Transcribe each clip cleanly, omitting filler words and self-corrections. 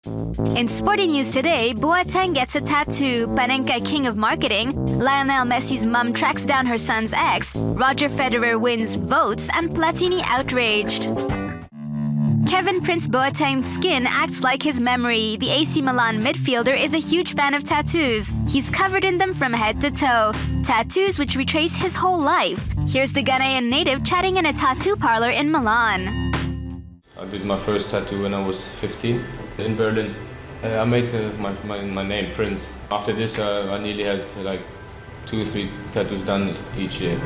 In Sporty news today, Boateng gets a tattoo, Panenka king of marketing, Lionel Messi's mum tracks down her son's ex, Roger Federer wins votes, and Platini outraged. Kevin Prince Boateng's skin acts like his memory. The AC Milan midfielder is a huge fan of tattoos. He's covered in them from head to toe. Tattoos which retrace his whole life. Here's the Ghanaian native chatting in a tattoo parlor in Milan. I did my first tattoo when I was 15 in Berlin. I made my name Prince. After this, I nearly had like 2 or 3 tattoos done each year.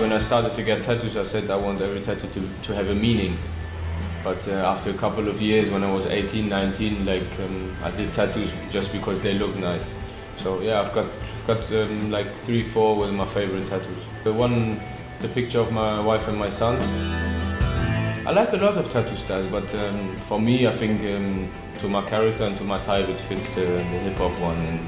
When I started to get tattoos, I said I want every tattoo to have a meaning. But after a couple of years, when I was 18, 19, I did tattoos just because they look nice. So yeah, I've got like 3, 4 with my favorite tattoos. The picture of my wife and my son. I like a lot of tattoo styles, but for me, I think to my character and to my type, it fits the hip-hop one and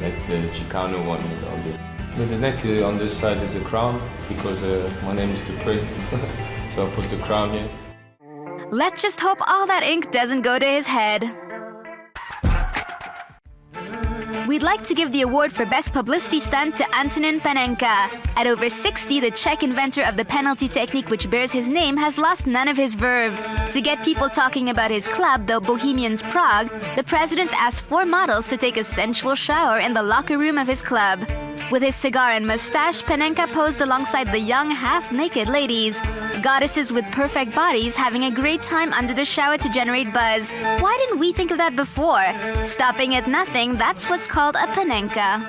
like the Chicano one and all this. The neck on this side is a crown because my name is the Prince, so I put the crown here. Let's just hope all that ink doesn't go to his head. We'd like to give the award for Best Publicity Stunt to Antonin Panenka. At over 60, the Czech inventor of the penalty technique which bears his name has lost none of his verve. To get people talking about his club, the Bohemians Prague, the president asked 4 models to take a sensual shower in the locker room of his club. With his cigar and mustache, Panenka posed alongside the young, half-naked ladies. Goddesses with perfect bodies having a great time under the shower to generate buzz. Why didn't we think of that before? Stopping at nothing, that's what's called a Panenka.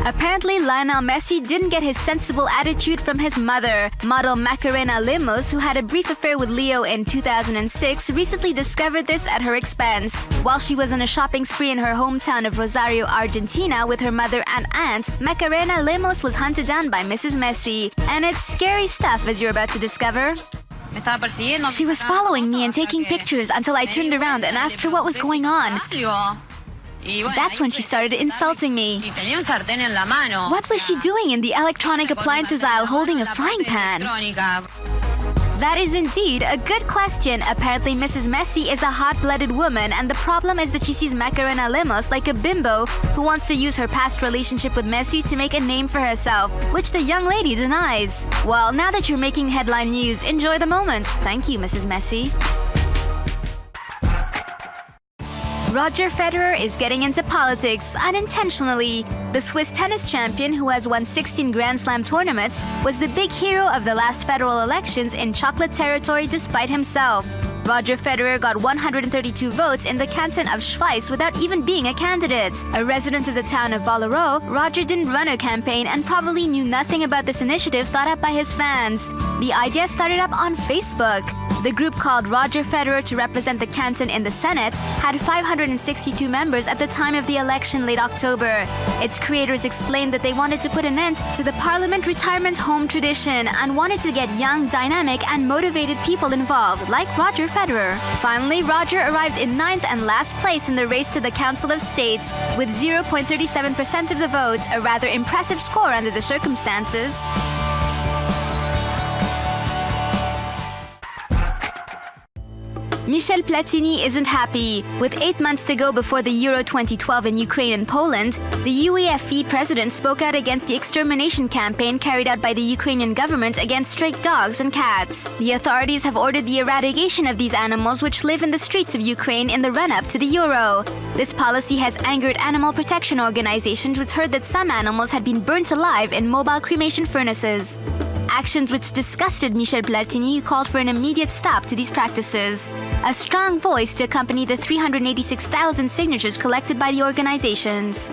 Apparently, Lionel Messi didn't get his sensible attitude from his mother. Model Macarena Lemos, who had a brief affair with Leo in 2006, recently discovered this at her expense. While she was on a shopping spree in her hometown of Rosario, Argentina, with her mother and aunt, Macarena Lemos was hunted down by Mrs. Messi. And it's scary stuff, as you're about to discover. She was following me and taking pictures until I turned around and asked her what was going on. That's when she started insulting me. What was she doing in the electronic appliances aisle holding a frying pan? That is indeed a good question. Apparently, Mrs. Messi is a hot-blooded woman, and the problem is that she sees Macarena Lemos like a bimbo who wants to use her past relationship with Messi to make a name for herself, which the young lady denies. Well, now that you're making headline news, enjoy the moment. Thank you, Mrs. Messi. Roger Federer is getting into politics unintentionally. The Swiss tennis champion, who has won 16 Grand Slam tournaments, was the big hero of the last federal elections in chocolate territory despite himself. Roger Federer got 132 votes in the canton of Schweiz without even being a candidate. A resident of the town of Wallerau, Roger didn't run a campaign and probably knew nothing about this initiative thought up by his fans. The idea started up on Facebook. The group, called Roger Federer to represent the canton in the Senate, had 562 members at the time of the election late October. Its creators explained that they wanted to put an end to the parliament retirement home tradition and wanted to get young, dynamic, and motivated people involved, like Roger Federer. Finally, Roger arrived in 9th and last place in the race to the Council of States, with 0.37% of the votes, a rather impressive score under the circumstances. Michel Platini isn't happy. With 8 months to go before the Euro 2012 in Ukraine and Poland, the UEFA president spoke out against the extermination campaign carried out by the Ukrainian government against stray dogs and cats. The authorities have ordered the eradication of these animals which live in the streets of Ukraine in the run-up to the Euro. This policy has angered animal protection organizations, which heard that some animals had been burnt alive in mobile cremation furnaces. Actions which disgusted Michel Platini, who called for an immediate stop to these practices. A strong voice to accompany the 386,000 signatures collected by the organizations.